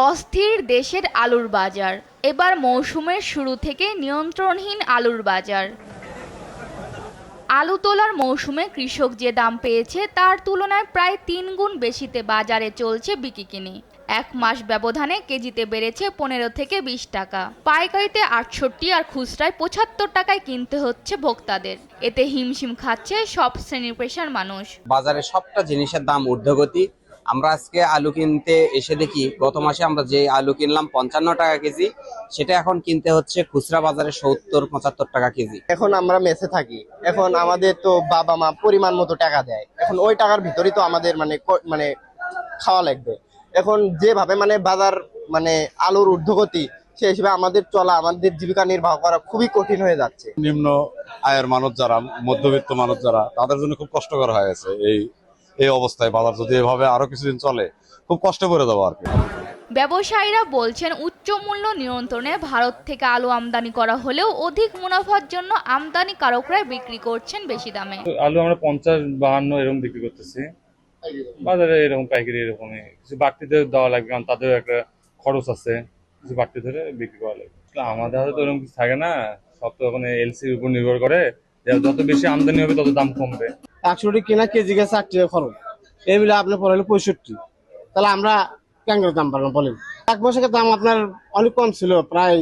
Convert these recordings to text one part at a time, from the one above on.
অস্থির দেশের আলুর বাজার। এবার মৌসুমের শুরু থেকে নিয়ন্ত্রণহীন আলুর বাজার। আলু তোলার মৌসুমে কৃষক যে দাম পেয়েছে তার তুলনায় প্রায় ৩ গুণ বেশিতে বাজারে চলছে বিকিকিনি। এক মাস ব্যবধানে কেজিতে বেড়েছে ১৫ থেকে ২০ টাকা, পাইকারিতে ৬৮ আর খুচরায় ৭৫ টাকায় কিনতে হচ্ছে ভোক্তাদের। এতে হিমশিম খাচ্ছে সব শ্রেণীর পেশার মানুষ। বাজারে সবটা জিনিসের দাম ঊর্ধ্বগতি। আমরা আজকে আলু কিনতে এসে দেখি গত মাসে আমরা যে আলু কিনলাম ৫৫ টাকা কেজি, সেটা এখন কিনতে হচ্ছে খুচরা বাজারে ৭০-৭৫ টাকা কেজি। এখন আমরা মেসে থাকি, এখন আমাদের তো বাবা মা পরিমাণ মতো টাকা দেয়, এখন ওই টাকার ভিতরেই তো আমাদের মানে খাওয়া লাগবে। এখন যেভাবে বাজার আলুর ঊর্ধ্বগতি, সেই হিসেবে আমাদের চলা, আমাদের জীবিকা নির্বাহ করা খুবই কঠিন হয়ে যাচ্ছে। নিম্ন আয়ের মানুষ যারা, মধ্যবিত্ত মানুষ যারা, তাদের জন্য খুব কষ্টকর হয়ে গেছে। এই অবস্থায় বাজার যদি এভাবে আরো কিছুদিন চলে, খুব কষ্ট করে দেবো আর কি। ব্যবসায়ীরা বলছেন, উচ্চ মূল্য নিয়ন্ত্রণে ভারত থেকে আলু আমদানি করা হলেও অধিক মুনাফার জন্য আমদানিকারকরা বিক্রি করছেন বেশি দামে। আলু আমরা ৫০-৫২ এরকম বিক্রি করতেছি বাজারে, এরকম পাইকারি এরকমই। কিছু বাড়তি দেওয়া লাগবে, কারণ তাদের একটা খরচ আছে, কিছু বাড়তি ধরে বিক্রি করা লাগবে। আমাদের হাতে তো এরকম কিছু থাকে না, সব তো এখন এলসির উপর নির্ভর করে। যত বেশি আমদানি হবে তত দাম কমবে। ১৬ কেনা কেজি গেছে ৮ টাকা খরচ, এই মিলে আপনার পড়ে হলো ৬৫। তাহলে আমরা কেন দাম পারলাম বলেন? এক বছরের দাম আপনার অনেক কম ছিল, প্রায়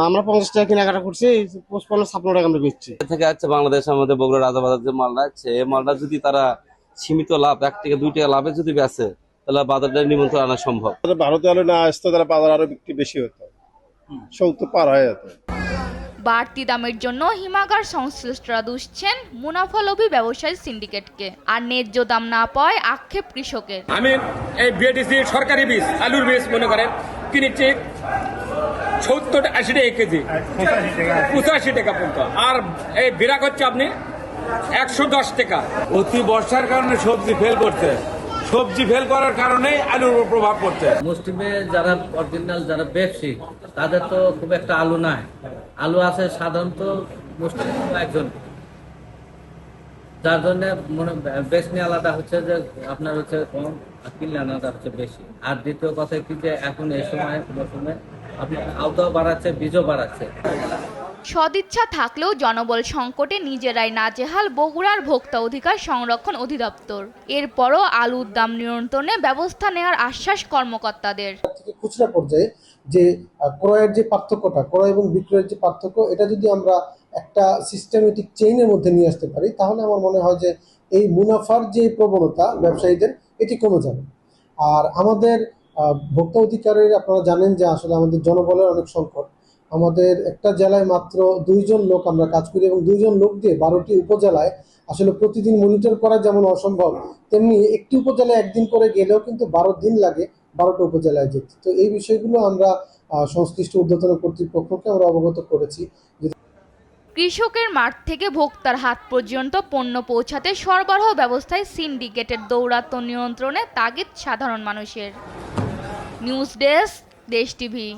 আমরা ৫০ টাকা কেনাকাটা করছি, ৫৫-৫৬ টাকা আমরা বেচছি। থেকে হচ্ছে বাংলাদেশের মধ্যে বগুড়া রাজাবাজার যে মালটা আছে, এই মালটা যদি তারা সীমিত লাভ ১ থেকে ২ টাকা লাভে যদি বেচে, তাহলে বাজারটা নিয়ন্ত্রণ আনা সম্ভব। ভারতে আলু না আসতো তাহলে বাজার আরো বিক্রি বেশি হতো, ৭০ পার হয়ে যেত। বাড়তি দামের জন্য হিমাগার সংশ্লিষ্টরা দুষছেন মুনাফালোভী ব্যবসায়ী সিন্ডিকেটকে, আর ন্যায্য দাম না পাওয়ায় আক্ষেপ কৃষকের। আমি এই বিএডিসি সরকারি বীজ, আলুর বীজ মনে করেন কিনেছি ৭০-৮০ টাকা কেজি, ৮৫ টাকা পর্যন্ত। আর এই বিরাগ হচ্ছে আপনি ১১০ টাকা। অতি বর্ষার কারণে সবজি ফেল করছে, সবজি ফেল করার কারণেই আলুর উপর প্রভাব পড়ছে। মুসলিমে যারা অরিজিনাল যারা ব্যবসায়ী, তাদের তো খুব একটা আলু নাই। আলু আছে সাধারণত মুসলিম একজন, যার জন্য বেশনি আলাদা হচ্ছে যে আপনার হচ্ছে কম, আর কিনলে আলাদা হচ্ছে বেশি। আর দ্বিতীয় কথা কি, যে এখন এই সময় মৌসুমে আপনার আওতাও বাড়াচ্ছে, বীজও বাড়াচ্ছে। সদিচ্ছা থাকলেও জনবল সংকটে নিজেরাই নাজেহাল বগুড়ার ভোক্তা অধিকার সংরক্ষণ অধিদপ্তর। এরপরও আলুর দাম নিয়ন্ত্রণে ব্যবস্থা নেওয়ার আশ্বাস কর্মকর্তাদের। খুচরা পর্যায়ে যে ক্রয়ের যে পার্থক্যটা, ক্রয় এবং বিক্রয়ের যে পার্থক্য, এটা যদি আমরা একটা সিস্টেমেটিক চেইনের মধ্যে নিয়ে আসতে পারি, তাহলে আমার মনে হয় যে এই মুনাফার যে প্রবণতা ব্যবসায়ীদের, এটি কমে যাবে। আর আমাদের ভোক্তা অধিকারের, আপনারা জানেন যে আসলে আমাদের জনবলের অনেক সংকট। আমাদের একটা জেলায় মাত্র ২ জন লোক আমরা কাজ করি, এবং ২ জন লোক দিয়ে ১২টি উপজেলায় আসলে প্রতিদিন মনিটর করা যেমন অসম্ভব, তেমনি একটি উপজেলায় একদিন করে গেলেও কিন্তু ১২ দিন লাগে ১২টা উপজেলায় যেতে। তো এই বিষয়গুলো আমরা সংশ্লিষ্ট ঊর্ধ্বতন কর্তৃপক্ষকে আমরা অবগত করেছি। কৃষকের মাঠ থেকে ভোক্তার হাত পর্যন্ত পণ্য পৌঁছাতে সরবরাহ ব্যবস্থায় সিন্ডিকেটের দৌরাত্ম্য নিয়ন্ত্রণে তাগিদ সাধারণ মানুষের। নিউজ ডেস্ক, দেশ টিভি।